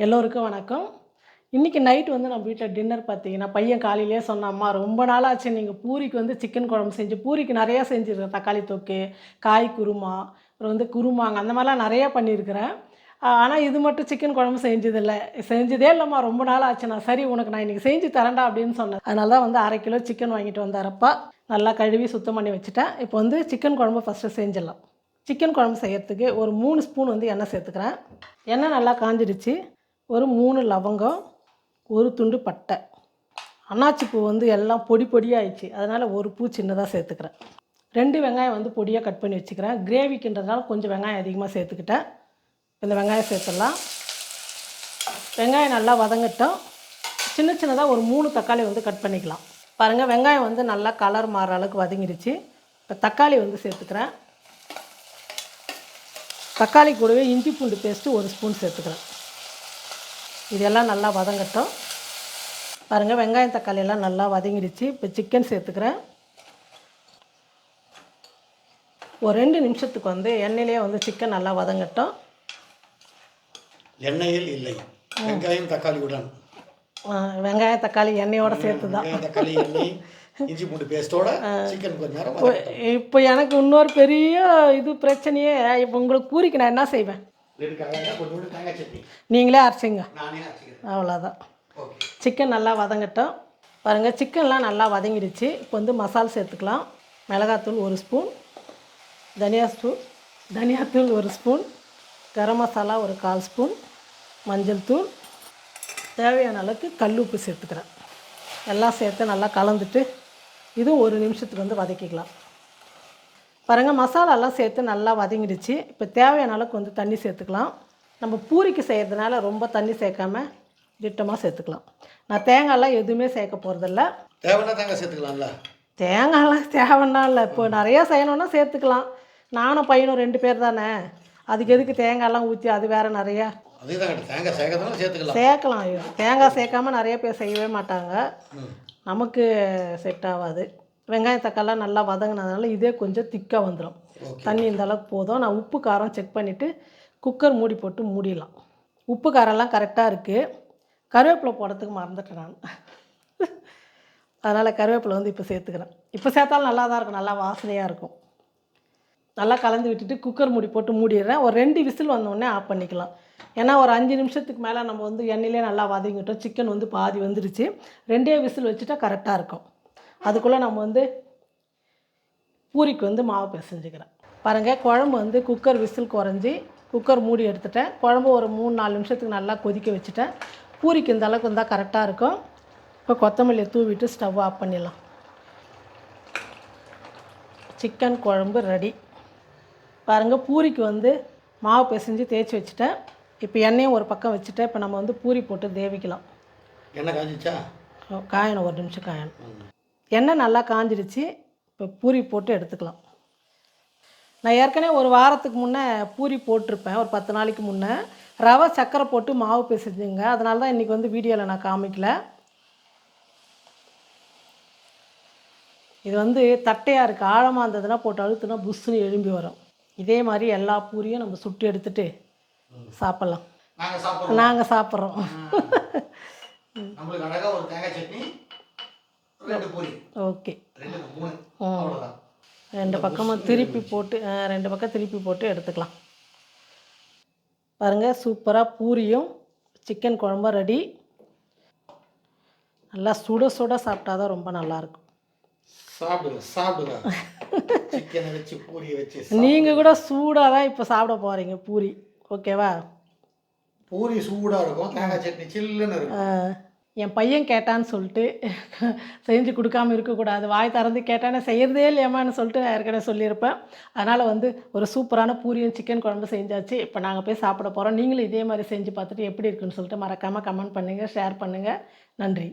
எல்லோருக்கும் வணக்கம். இன்றைக்கி நைட் வந்து நம்ம வீட்டில் டின்னர் பார்த்தீங்கன்னா, பையன் காலையிலேயே சொன்னான், "அம்மா ரொம்ப நாளாச்சு நீங்கள் பூரிக்கு வந்து சிக்கன் குழம்பு செஞ்சு." பூரிக்கு நிறையா செஞ்சுருக்கேன். தக்காளி தொக்கு, காய் குருமா, அப்புறம் வந்து குருமாங்க அந்த மாதிரிலாம் நிறையா பண்ணியிருக்கிறேன். ஆனால் இது மட்டும் சிக்கன் குழம்பு செஞ்சதில்ல. "செஞ்சதே இல்லைம்மா, ரொம்ப நாள் ஆச்சுண்ணா." "சரி, உனக்கு நான் இன்றைக்கி செஞ்சு தரேன்டா" அப்படின்னு சொன்னேன். அதனால தான் வந்து 1/2 கிலோ சிக்கன் வாங்கிட்டு வந்தாரப்பா. நல்லா கழுவி சுத்தம் பண்ணி வச்சுட்டேன். இப்போ வந்து சிக்கன் குழம்பு ஃபஸ்ட்டு செஞ்சிடலாம். சிக்கன் குழம்பு செய்யறதுக்கு ஒரு 3 ஸ்பூன் வந்து எண்ணெய் சேர்த்துக்கிறேன். எண்ணெய் நல்லா காஞ்சிடுச்சு. ஒரு 3 லவங்கம், ஒரு துண்டு பட்டை. அன்னாச்சி பூ வந்து எல்லாம் பொடி பொடியாகிடுச்சு, அதனால் ஒரு பூ சின்னதாக சேர்த்துக்கிறேன். 2 வெங்காயம் வந்து பொடியாக கட் பண்ணி வச்சுக்கிறேன். கிரேவிக்குன்றதுனால கொஞ்சம் வெங்காயம் அதிகமாக சேர்த்துக்கிட்டேன். இந்த வெங்காயம் சேர்த்துடலாம். வெங்காயம் நல்லா வதங்கட்டும். சின்ன சின்னதாக ஒரு 3 தக்காளி வந்து கட் பண்ணிக்கலாம். பாருங்கள், வெங்காயம் வந்து நல்லா கலர் மாறுற அளவுக்கு வதங்கிடுச்சு. இப்போ தக்காளி வந்து சேர்த்துக்கிறேன். தக்காளி கூடவே இஞ்சி பூண்டு பேஸ்ட்டு 1 ஸ்பூன் சேர்த்துக்கிறேன். இதெல்லாம் நல்லா வதங்கட்டும். பாருங்கள், வெங்காயம் தக்காளி எல்லாம் நல்லா வதங்கிடுச்சு. இப்போ சிக்கன் சேர்த்துக்கிறேன். ஒரு 2 நிமிஷத்துக்கு வந்து எண்ணெயிலே வந்து சிக்கன் நல்லா வதங்கட்டும். எண்ணெயில் இல்லை, வெங்காயம் தக்காளியுடன். வெங்காயம் தக்காளி எண்ணெயோடு சேர்த்து தான். தக்காளி எண்ணெய் இஞ்சி பூண்டு பேஸ்ட்டோட சிக்கன் கொஞ்சம் நேரம். இப்போ எனக்கு இன்னொரு பெரிய இது பிரச்சனையே, இப்போ உங்களுக்கு பூரிக்கு நான் என்ன செய்வேன்? நீங்களே அரைச்சிங்க, அவ்வளோதான். சிக்கன் நல்லா வதங்கட்டும். பாருங்கள், சிக்கன்லாம் நல்லா வதங்கிடுச்சு. இப்போ வந்து மசாலா சேர்த்துக்கலாம். மிளகாத்தூள் 1 ஸ்பூன், தனியாத்தூள் 1 ஸ்பூன், கரம் மசாலா ஒரு 1/4 ஸ்பூன், மஞ்சள் தூள், தேவையான அளவுக்கு கல் உப்பு சேர்த்துக்கிறேன். எல்லாம் சேர்த்து நல்லா கலந்துட்டு இதுவும் 1 நிமிஷத்துக்கு வந்து வதக்கிக்கலாம். பாருங்கள், மசாலாலாம் சேர்த்து நல்லா வதங்கிடுச்சு. இப்போ தேவையான அளவுக்கு வந்து தண்ணி சேர்த்துக்கலாம். நம்ம பூரிக்கு செய்கிறதுனால ரொம்ப தண்ணி சேர்க்காம திட்டமாக சேர்த்துக்கலாம். நான் தேங்காயெலாம் எதுவுமே சேர்க்க போகிறதில்ல. தேவைன்னா தேங்காய் சேர்த்துக்கலாம்ல. தேங்காயெலாம் தேவைன்னா இல்லை, இப்போ நிறையா செய்யணுன்னா சேர்த்துக்கலாம். நானும் பையனும் 2 பேர் தானே, அதுக்கு எதுக்கு தேங்காயெல்லாம் ஊற்றி அது வேறு நிறையா. தேங்காய் சேர்க்கலாம். தேங்காய் சேர்க்காமல் நிறைய பேர் செய்யவே மாட்டாங்க. நமக்கு செட் ஆகாது. வெங்காயம் தக்காளிலாம் நல்லா வதங்கினதுனால இதே கொஞ்சம் திக்காக வந்துடும். தண்ணி இந்த அளவுக்கு போதும். நான் உப்பு காரம் செக் பண்ணிவிட்டு குக்கர் மூடி போட்டு மூடிடலாம். உப்பு காரம்லாம் கரெக்டாக இருக்குது. கருவேப்பிலை போடுறதுக்கு மறந்துட்டேன் நான். அதனால் கருவேப்பிலை வந்து இப்போ சேர்த்துக்கிறேன். இப்போ சேர்த்தாலும் நல்லா தான் இருக்கும், நல்லா வாசனையாக இருக்கும். நல்லா கலந்து விட்டுட்டு குக்கர் மூடி போட்டு மூடிடுறேன். ஒரு 2 விசில் வந்தோடனே ஆஃப் பண்ணிக்கலாம். ஏன்னா ஒரு 5 நிமிஷத்துக்கு மேலே நம்ம வந்து எண்ணெயிலே நல்லா வதங்கிட்டோம். சிக்கன் வந்து பாதி வந்துடுச்சு. 2 விசில் வச்சுட்டா கரெக்டாக இருக்கும். அதுக்குள்ளே நம்ம வந்து பூரிக்கு வந்து மாவு பிசைஞ்சுக்கிறேன். பாருங்கள், குழம்பு வந்து குக்கர் விசில் குறைஞ்சி குக்கர் மூடி எடுத்துட்டேன். குழம்பு ஒரு 3-4 நிமிஷத்துக்கு நல்லா கொதிக்க வச்சுட்டேன். பூரிக்கு இந்த அளவுக்கு இருந்தால் கரெக்டாக இருக்கும். இப்போ கொத்தமல்லியை தூவிட்டு ஸ்டவ் ஆஃப் பண்ணிடலாம். சிக்கன் குழம்பு ரெடி. பாருங்கள், பூரிக்கு வந்து மாவு பிசைஞ்சு தேய்ச்சி வச்சுட்டேன். இப்போ எண்ணெயும் ஒரு பக்கம் வச்சுட்டேன். இப்போ நம்ம வந்து பூரி போட்டு தேவிக்கலாம். எண்ணெய் காஞ்சிச்சா? காயணும், 1 நிமிஷம் காயணும். எண்ணெய் நல்லா காஞ்சிடுச்சு. இப்போ பூரி போட்டு எடுத்துக்கலாம். நான் ஏற்கனவே ஒரு வாரத்துக்கு முன்னே பூரி போட்டிருப்பேன், ஒரு 10 நாளைக்கு முன்னே. ரவை சர்க்கரை போட்டு மாவு பிசைஞ்சுங்க, அதனால தான் இன்றைக்கி வந்து வீடியோவில் நான் காமிக்கல. இது வந்து தட்டையாக இருக்குது, ஆழமாக இருந்ததுன்னா போட்டு அழுத்துனா புஷ்ஷுன்னு எழும்பி வரும். இதே மாதிரி எல்லா பூரியும் நம்ம சுட்டு எடுத்துகிட்டு சாப்பிட்லாம். நாங்கள் சாப்பிட்றோம். ஓகே, 2 பக்கமும் திருப்பி போட்டு 2 பக்கம் திருப்பி போட்டு எடுத்துக்கலாம். பாருங்கள், சூப்பராக பூரியும் சிக்கன் குழம்பும் ரெடி. நல்லா சுட சுட சாப்பிட்டா தான் ரொம்ப நல்லாயிருக்கும். நீங்கள் கூட சூடாக தான் இப்போ சாப்பிட போகிறீங்க பூரி, ஓகேவா? பூரி சூடாக இருக்கும், தேங்காய் சட்னி சில்லுன்னு இருக்கும். என் பையன் கேட்டான்னு சொல்லிட்டு செஞ்சு கொடுக்காமல் இருக்கக்கூடாது. வாய் திறந்து கேட்டானே செய்கிறதே இல்லையம்மான்னு சொல்லிட்டு நான் ஏற்கனவே சொல்லியிருப்பேன். அதனால் வந்து ஒரு சூப்பரான பூரியும் சிக்கன் குழம்பு செஞ்சாச்சு. இப்போ நாங்கள் போய் சாப்பிட போகிறோம். நீங்களும் இதே மாதிரி செஞ்சு பார்த்துட்டு எப்படி இருக்குன்னு சொல்லிட்டு மறக்காமல் கமெண்ட் பண்ணுங்கள், ஷேர் பண்ணுங்கள். நன்றி.